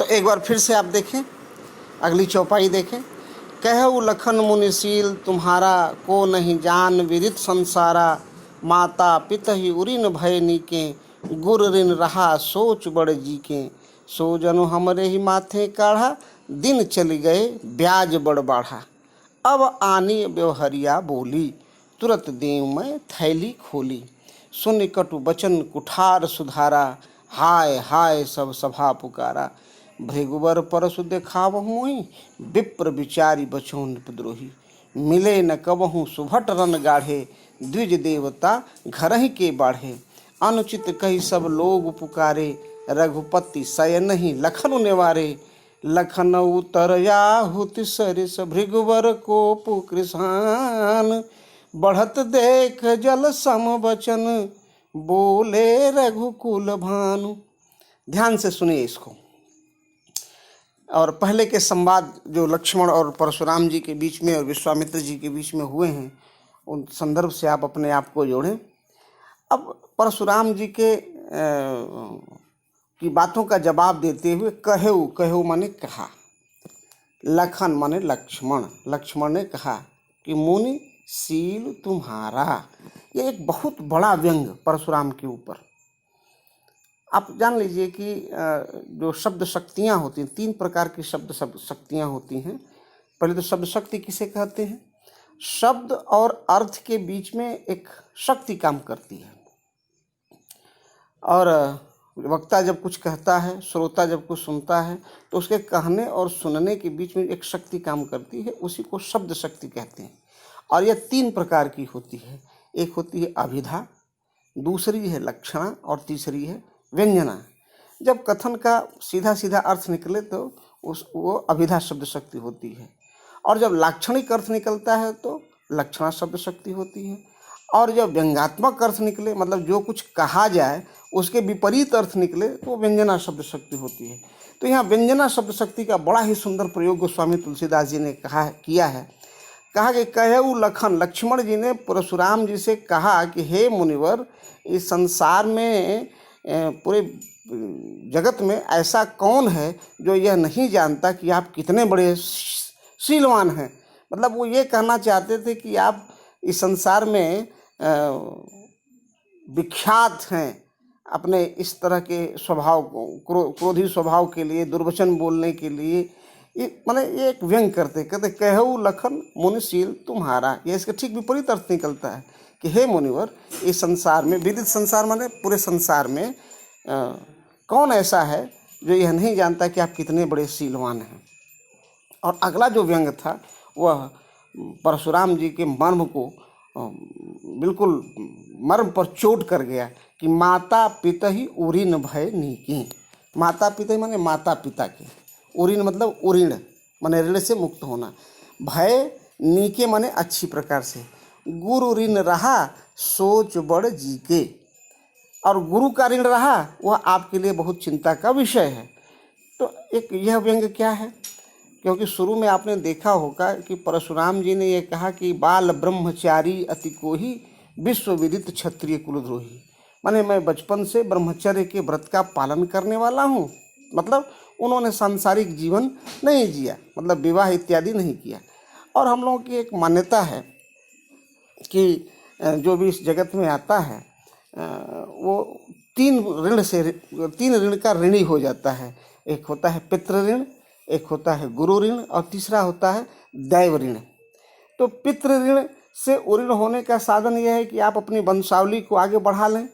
तो एक बार फिर से आप देखें, अगली चौपाई देखें। कहऊ लखन मुनिशील तुम्हारा, को नहीं जान विदित संसारा। माता पितहि उरिन भय नीके, गुर ऋण रहा सोच बड़ जी के। सो जनु हमरे ही माथे काढ़ा, दिन चली गए ब्याज बड़ बाढ़ा। अब आनी व्यवहरिया बोली, तुरत देव मैं थैली खोली। सुन कटु बचन कुठार सुधारा, हाय हाय सब सभा पुकारा। भृगुवर परसु देखावहु मोहि, विप्र विचारी बचौन नृपद्रोही। मिले न कबहु सुभट रन गाढ़े, द्विज देवता घर ही के बाढ़े। अनुचित कही सब लोग पुकारे, रघुपति शयन ही लखन निवारे। लखन उतर आहुति सरिस, भृगुवर कोपु कृसान। बढ़त देख जल सम वचन, बोले रघुकुल भानु। ध्यान से सुनिए इसको। और पहले के संवाद जो लक्ष्मण और परशुराम जी के बीच में और विश्वामित्र जी के बीच में हुए हैं, उन संदर्भ से आप अपने आप को जोड़ें। अब परशुराम जी के की बातों का जवाब देते हुए कहऊ, कहऊ माने कहा, लखन माने लक्ष्मण, लक्ष्मण ने कहा कि मुनि शील तुम्हारा। ये एक बहुत बड़ा व्यंग परशुराम के ऊपर। आप जान लीजिए कि जो शब्द शक्तियाँ होती हैं, 3 प्रकार की शब्द शक्तियाँ होती हैं। पहले तो शब्द शक्ति किसे कहते हैं? शब्द और अर्थ के बीच में एक शक्ति काम करती है। और वक्ता जब कुछ कहता है, श्रोता जब कुछ सुनता है, तो उसके कहने और सुनने के बीच में एक शक्ति काम करती है, उसी को शब्द शक्ति कहते हैं। और यह 3 प्रकार की होती है। एक होती है अभिधा, दूसरी है लक्षणा और तीसरी है व्यंजना। जब कथन का सीधा सीधा अर्थ निकले तो वो अभिधा शब्द शक्ति होती है, और जब लाक्षणिक अर्थ निकलता है तो लक्षणा शब्द शक्ति होती है, और जब व्यंग्यात्मक अर्थ निकले, मतलब जो कुछ कहा जाए उसके विपरीत अर्थ निकले, तो व्यंजना शब्द शक्ति होती है। तो यहाँ व्यंजना शब्द शक्ति का बड़ा ही सुंदर प्रयोग गोस्वामी तुलसीदास जी ने किया है। कहा कि कहऊ लखन, लक्ष्मण जी ने परशुराम जी से कहा कि हे मुनिवर, इस संसार में पूरे जगत में ऐसा कौन है जो यह नहीं जानता कि आप कितने बड़े शीलवान हैं। मतलब वो ये कहना चाहते थे कि आप इस संसार में विख्यात हैं अपने इस तरह के स्वभाव को, क्रोधी स्वभाव के लिए, दुर्वचन बोलने के लिए। माने ये एक व्यंग कहते कहऊ लखन मुनिशील तुम्हारा। ये इसका ठीक विपरीत अर्थ निकलता है कि हे मुनिवर, इस संसार में, विदित संसार माने पूरे संसार में कौन ऐसा है जो यह नहीं जानता कि आप कितने बड़े शीलवान हैं। और अगला जो व्यंग था वह परशुराम जी के मर्म को बिल्कुल मर्म पर चोट कर गया कि माता पिता ही उरिन भय नीकी। माता पिता माने माता पिता के, उरिन मतलब उऋण माने ऋण से मुक्त होना, भय नीके माने अच्छी प्रकार से। गुरु ऋण रहा सोच बड़ जी के, और गुरु का ऋण रहा वह आपके लिए बहुत चिंता का विषय है। तो एक यह व्यंग क्या है? क्योंकि शुरू में आपने देखा होगा कि परशुराम जी ने यह कहा कि बाल ब्रह्मचारी अति कोही, विश्व विदित क्षत्रिय कुलद्रोही। माने मैं बचपन से ब्रह्मचर्य के व्रत का पालन करने वाला हूँ। मतलब उन्होंने सांसारिक जीवन नहीं जिया, मतलब विवाह इत्यादि नहीं किया। और हम लोगों की एक मान्यता है कि जो भी इस जगत में आता है वो 3 ऋण का ऋणी हो जाता है। एक होता है पितृ ऋण, एक होता है गुरु ऋण, और तीसरा होता है दैव ऋण। तो पितृ ऋण से उऋण होने का साधन यह है कि आप अपनी वंशावली को आगे बढ़ा लें,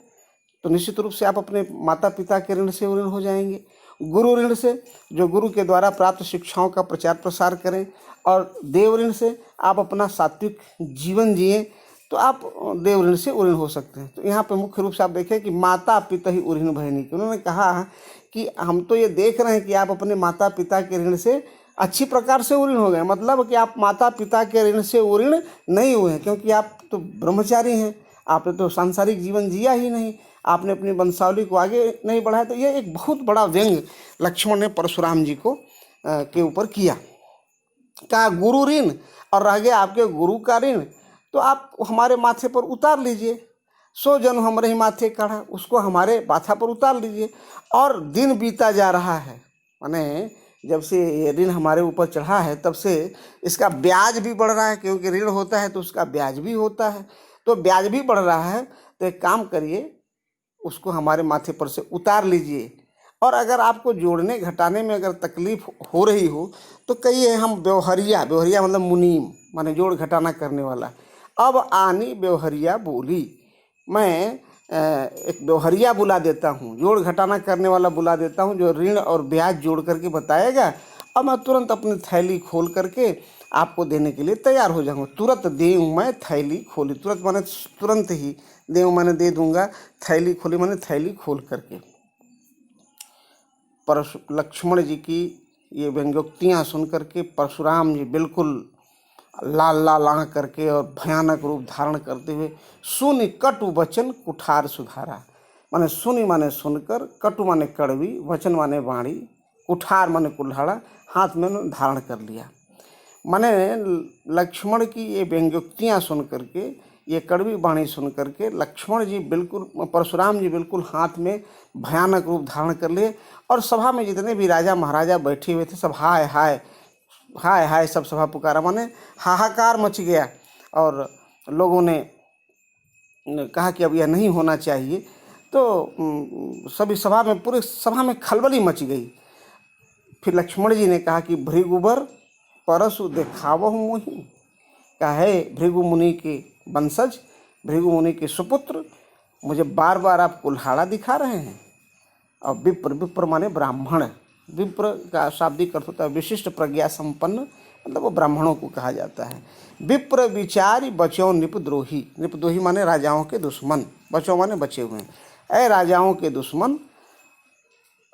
तो निश्चित रूप से आप अपने माता पिता के ऋण से उऋण हो जाएंगे। गुरु ऋण से जो गुरु के द्वारा प्राप्त शिक्षाओं का प्रचार प्रसार करें, और देव ऋण से आप अपना सात्विक जीवन जिए, तो आप देव ऋण से उऋण हो सकते हैं। तो यहाँ पे मुख्य रूप से आप देखें कि माता पिता ही उऋण भय नीके। उन्होंने कहा कि हम तो ये देख रहे हैं कि आप अपने माता पिता के ऋण से अच्छी प्रकार से उऋण हो गए, मतलब कि आप माता पिता के ऋण से उऋण नहीं हुए हैं, क्योंकि आप तो ब्रह्मचारी हैं, आपने तो सांसारिक जीवन जिया ही नहीं, आपने अपनी वंशावली को आगे नहीं बढ़ाया। तो ये एक बहुत बड़ा व्यंग लक्ष्मण ने परशुराम जी को के ऊपर किया। कहा गुरु ऋण, और रह गया आपके गुरु का ऋण, तो आप हमारे माथे पर उतार लीजिए। सो जनु हमरे ही माथे काढ़ा, उसको हमारे माथा पर उतार लीजिए। और दिन बीता जा रहा है, माने जब से ये ऋण हमारे ऊपर चढ़ा है तब से इसका ब्याज भी बढ़ रहा है, क्योंकि ऋण होता है तो उसका ब्याज भी होता है, तो ब्याज भी बढ़ रहा है। तो एक काम करिए, उसको हमारे माथे पर से उतार लीजिए। और अगर आपको जोड़ने घटाने में अगर तकलीफ हो रही हो तो कहिए हम व्यवहरिया, व्यवहरिया मतलब मुनीम, माने जोड़ घटाना करने वाला। अब आनी व्यवहरिया बोली, मैं एक व्यवहरिया बुला देता हूँ, जोड़ घटाना करने वाला बुला देता हूँ, जो ऋण और ब्याज जोड़ करके बताएगा। अब मैं तुरंत अपनी थैली खोल करके आपको देने के लिए तैयार हो जाऊँगा। तुरंत देऊँ मैं थैली खोली, तुरंत माने तुरंत ही, देऊँ माने दे दूँगा, थैली खोली माने थैली खोल करके। लक्ष्मण जी की ये व्यंग्योक्तियाँ सुन करके परशुराम जी बिल्कुल लाल लाल आँख करके और भयानक रूप धारण करते हुए, सुनि कटु वचन कुठार सुधारा, माने सुनि माने सुनकर, कटु माने कड़वी, वचन माने वाणी, कुठार माने कुल्हाड़ा हाथ में धारण कर लिया। माने लक्ष्मण की ये व्यंग्योक्तियाँ सुन करके, ये कड़वी वाणी सुन करके लक्ष्मण जी बिल्कुल, परशुराम जी बिल्कुल हाथ में भयानक रूप धारण कर लिए। और सभा में जितने भी राजा महाराजा बैठे हुए थे सब हाय हाय हाय हाय सब सभा पुकारा, माने हाहाकार मच गया। और लोगों ने कहा कि अब यह नहीं होना चाहिए। तो सभी सभा में, पूरे सभा में खलबली मच गई। फिर लक्ष्मण जी ने कहा कि भृगुबर परसु देखावहु मोहि, क्या है भृगु मुनि के वंशज, भृगु मुनि के सुपुत्र, मुझे बार बार आप कुल्हाड़ा दिखा रहे हैं। और विप्र, विप्र माने ब्राह्मण, विप्र का शाब्दिक अर्थ होता है विशिष्ट प्रज्ञा संपन्न, मतलब वो ब्राह्मणों को कहा जाता है। विप्र विचारी बचो निपद्रोही, निपद्रोही माने राजाओं के दुश्मन, बचो माने बचे हुए हैं। ऐ राजाओं के दुश्मन,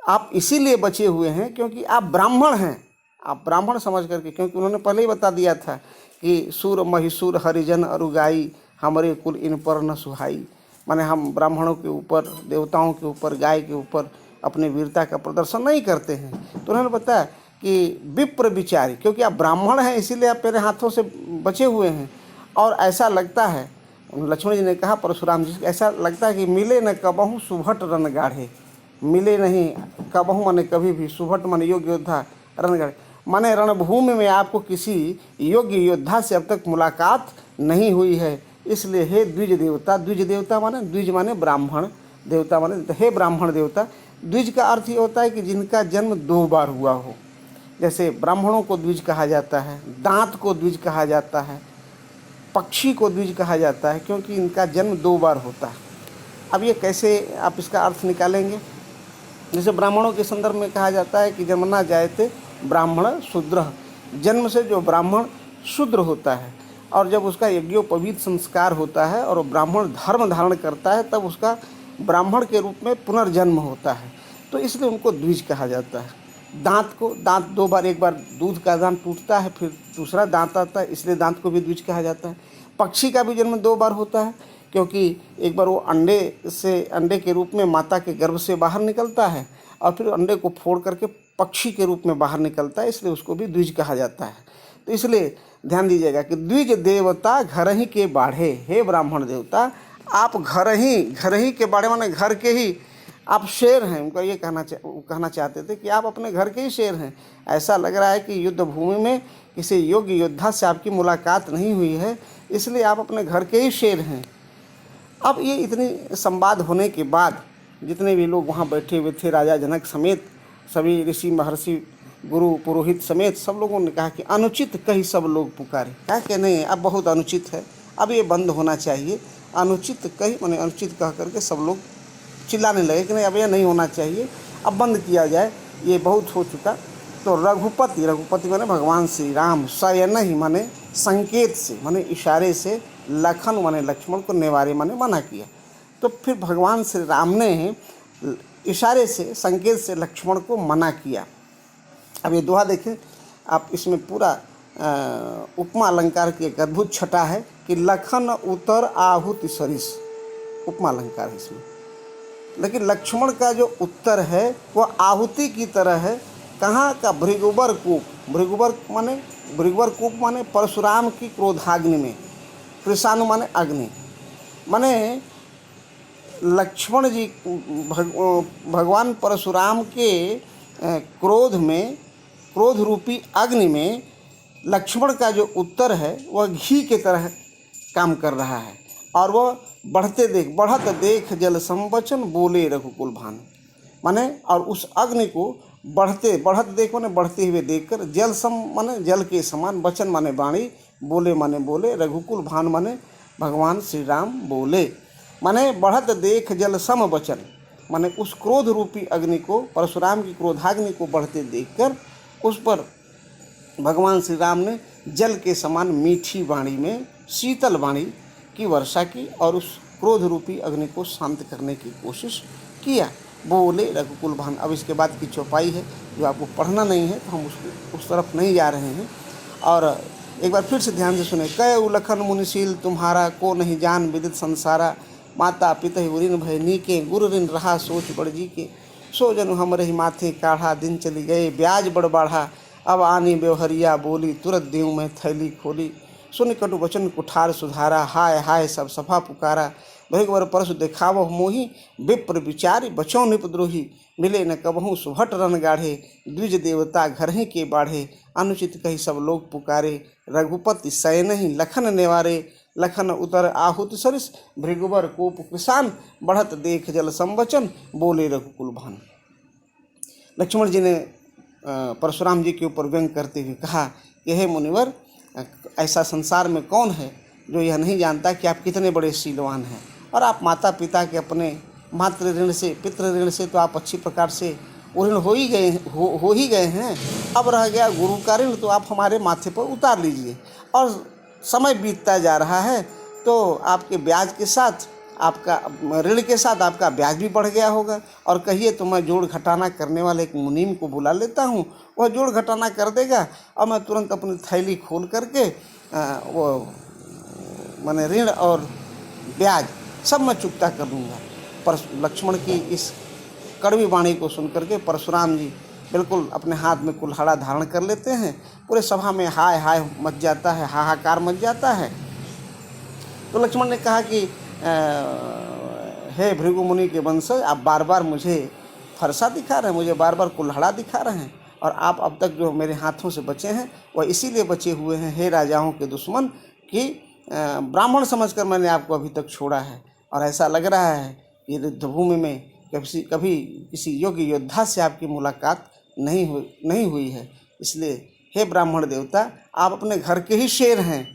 आप इसीलिए बचे हुए हैं क्योंकि आप ब्राह्मण हैं। आप ब्राह्मण समझ करके, क्योंकि उन्होंने पहले ही बता दिया था कि सूर महिषूर हरिजन अरुगाई, हमारे कुल इन पर न सुहाई, माने हम ब्राह्मणों के ऊपर, देवताओं के ऊपर, गाय के ऊपर अपनी वीरता का प्रदर्शन नहीं करते हैं। तो उन्होंने बताया कि विप्र विचारी, क्योंकि आप ब्राह्मण हैं इसीलिए आप मेरे हाथों से बचे हुए हैं। और ऐसा लगता है, लक्ष्मण जी ने कहा परशुराम जी, ऐसा लगता है कि मिले न कबहू सुभट रन गाढ़े, मिले नहीं कबहू माने कभी भी, सुभट माने योग्य योद्धा, रण गाढ़े माने रणभूमि में आपको किसी योग्य योद्धा से अब तक मुलाकात नहीं हुई है। इसलिए हे द्विज देवता, द्विज देवता माने, द्विज माने ब्राह्मण, देवता माने, हे ब्राह्मण देवता। द्विज का अर्थ ये होता है कि जिनका जन्म 2 बार हुआ हो। जैसे ब्राह्मणों को द्विज कहा जाता है, दांत को द्विज कहा जाता है, पक्षी को द्विज कहा जाता है, क्योंकि इनका जन्म 2 बार होता है। अब ये कैसे आप इसका अर्थ निकालेंगे? जैसे ब्राह्मणों के संदर्भ में कहा जाता है कि जन्मना जायते ब्राह्मण शूद्र, जन्म से जो ब्राह्मण शूद्र होता है और जब उसका यज्ञोपवीत संस्कार होता है और ब्राह्मण धर्म धारण करता है तब उसका ब्राह्मण के रूप में पुनर्जन्म होता है, तो इसलिए उनको द्विज कहा जाता है। दांत को, दांत 2 बार, एक बार दूध का दांत टूटता है फिर दूसरा दांत आता है, इसलिए दांत को भी द्विज कहा जाता है। पक्षी का भी जन्म 2 बार होता है, क्योंकि एक बार वो अंडे के रूप में माता के गर्भ से बाहर निकलता है और फिर अंडे को फोड़ करके पक्षी के रूप में बाहर निकलता है, इसलिए उसको भी द्विज कहा जाता है। तो इसलिए ध्यान दीजिएगा कि द्विज देवता घर ही के बाढ़े, हे ब्राह्मण देवता आप घर ही के बाढ़े माने घर के ही आप शेर हैं। उनका ये कहना चाहते थे कि आप अपने घर के ही शेर हैं। ऐसा लग रहा है कि युद्ध भूमि में किसी योग्य योद्धा से आपकी मुलाकात नहीं हुई है, इसलिए आप अपने घर के ही शेर हैं। अब ये इतनी संवाद होने के बाद जितने भी लोग वहाँ बैठे हुए थे, राजा जनक समेत सभी ऋषि महर्षि गुरु पुरोहित समेत सब लोगों ने कहा कि अनुचित कही सब लोग पुकारे, क्या कि नहीं अब बहुत अनुचित है, अब ये बंद होना चाहिए। अनुचित कही माने अनुचित कह करके सब लोग चिल्लाने लगे कि नहीं अब यह नहीं होना चाहिए, अब बंद किया जाए, ये बहुत हो चुका। तो रघुपति माने भगवान श्री राम, शयन ही माने संकेत से माने इशारे से, लखन माने लक्ष्मण को, नेवारे माने मना किया। तो फिर भगवान श्री राम ने इशारे से, संकेत से लक्ष्मण को मना किया। अब ये दोहा देखें आप, इसमें पूरा उपमा अलंकार की एक अद्भुत छटा है कि लखन उतर आहुति सरिस, उपमा अलंकार है इसमें। लेकिन लक्ष्मण का जो उत्तर है वह आहुति की तरह है। कहाँ का? भृगुबर कूप, भृगुबर कूप माने परशुराम की क्रोधाग्नि में, कृषाणु माने अग्नि, माने लक्ष्मण जी भगवान परशुराम के क्रोध रूपी अग्नि में लक्ष्मण का जो उत्तर है वह घी के तरह काम कर रहा है, और वह बढ़त देख जल संवचन बोले रघुकुल भानु। माने और उस अग्नि को बढ़त देख माने बढ़ते हुए देखकर, जल सम माने जल के समान, वचन माने वाणी, बोले माने बोले, रघुकुल भानु माने भगवान श्री राम बोले। माने बढ़त देख जल सम वचन, माने उस क्रोध रूपी अग्नि को, परशुराम की क्रोधाग्नि को बढ़ते देखकर उस पर भगवान श्री राम ने जल के समान मीठी वाणी में शीतल वाणी की वर्षा की और उस क्रोध रूपी अग्नि को शांत करने की कोशिश किया। बोले रघुकुल भानु। अब इसके बाद की चौपाई है जो आपको पढ़ना नहीं है, तो हम उस तरफ नहीं जा रहे हैं। और एक बार फिर से ध्यान से सुने। कय लखन मुनिशील तुम्हारा, को नहीं जान विदित संसारा। माता पिता ऋण भय नीके, गुरु ऋण रहा सोच बड़ जी के। सो जनु हमरे ही माथे काढ़ा, दिन चली गए ब्याज बड़ बाढ़ा। अब आनी व्यवहरिया बोली, तुरंत देव में थैली खोली। सुन कटु वचन कुठार सुधारा, हाय हाय सब सफा पुकारा। भृगवर परसु देखावह मोही, विप्र विचारी बचौ निपद्रोही। मिले न कबहू सुभट रन गाढ़े, द्विज देवता घर ही के बाढ़े। अनुचित कही सब लोग पुकारे, रघुपति सयन ही लखन नेवारे। लखन उतर आहुत सरिस, भृगुवर कोप किसान। बढ़त देख जल संवचन, बोले रघुकुल भानु। लक्ष्मण जी ने परशुराम जी के ऊपर व्यंग करते हुए कहा कि हे मुनिवर, ऐसा संसार में कौन है जो यह नहीं जानता कि आप कितने बड़े शीलवान हैं, और आप माता पिता के अपने मातृ ऋण से, पितृ ऋण से तो आप अच्छी प्रकार से ऋण हो ही गए हैं। अब रह गया गुरु का ऋण, तो आप हमारे माथे पर उतार लीजिए। और समय बीतता जा रहा है तो आपके ब्याज के साथ, आपका ऋण के साथ आपका ब्याज भी बढ़ गया होगा। और कहिए तो मैं जोड़ घटाना करने वाले एक मुनीम को बुला लेता हूँ, वह जोड़ घटाना कर देगा, और मैं तुरंत अपनी थैली खोल करके वो माने ऋण और ब्याज सब मैं चुकता कर दूँगा। पर लक्ष्मण की इस कड़वी वाणी को सुन करके परशुराम जी बिल्कुल अपने हाथ में कुल्हाड़ा धारण कर लेते हैं। पूरे सभा में हाय हाय मच जाता है, हाहाकार मच जाता है। तो लक्ष्मण ने कहा कि हे भृगु मुनि के वंशज, आप बार बार मुझे फरसा दिखा रहे हैं, मुझे बार बार कुल्हाड़ा दिखा रहे हैं, और आप अब तक जो मेरे हाथों से बचे हैं वह इसीलिए बचे हुए हैं, हे राजाओं के दुश्मन, कि ब्राह्मण समझकर मैंने आपको अभी तक छोड़ा है। और ऐसा लग रहा है कि युद्धभूमि में कभी किसी योग्य योद्धा से आपकी मुलाकात नहीं हुई है। इसलिए हे ब्राह्मण देवता, आप अपने घर के ही शेर हैं।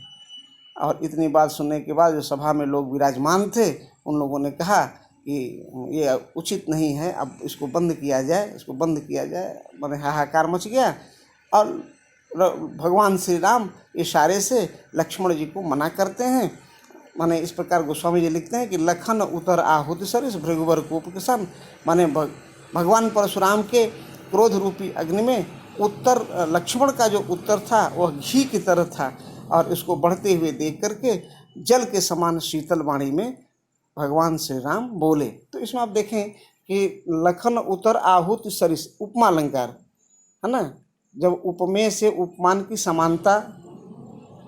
और इतनी बात सुनने के बाद जो सभा में लोग विराजमान थे, उन लोगों ने कहा कि ये उचित नहीं है, अब इसको बंद किया जाए। मैंने हाहाकार मच गया। और भगवान श्री राम इशारे से लक्ष्मण जी को मना करते हैं। माने इस प्रकार गोस्वामी जी लिखते हैं कि लखन उतर आहुति सरिस, भृगुवर कोप किसान। माने भगवान परशुराम के क्रोध रूपी अग्नि में उत्तर, लक्ष्मण का जो उत्तर था वह घी की तरह था, और इसको बढ़ते हुए देख करके जल के समान शीतल वाणी में भगवान श्री राम बोले। तो इसमें आप देखें कि लखन उतर आहुति सरिस, उपमा अलंकार है ना। जब उपमेय से उपमान की समानता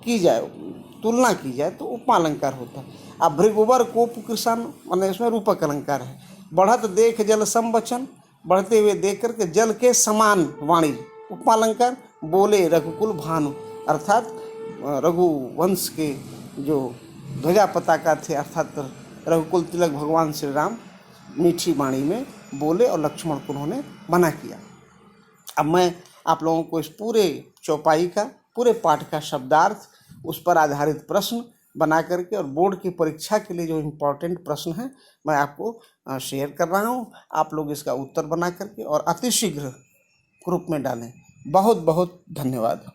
की जाए, तुलना की जाए, तो उपमा अलंकार होता है। अब भृगुवर कोप किसान, माने इसमें रूपक अलंकार है। बढ़त देख जल संवचन, बढ़ते हुए देख करके जल के समान वाणी, उपमा अलंकार। बोले रघुकुल भानु, अर्थात रघुवंश के जो ध्वजा पताका थे, अर्थात रघुकुल तिलक भगवान श्री राम मीठी वाणी में बोले, और लक्ष्मण को उन्होंने मना किया। अब मैं आप लोगों को इस पूरे चौपाई का, पूरे पाठ का शब्दार्थ, उस पर आधारित प्रश्न बना करके, और बोर्ड की परीक्षा के लिए जो इम्पोर्टेंट प्रश्न है मैं आपको शेयर कर रहा हूँ। आप लोग इसका उत्तर बना करके और अतिशीघ्र ग्रुप में डालें। बहुत बहुत धन्यवाद।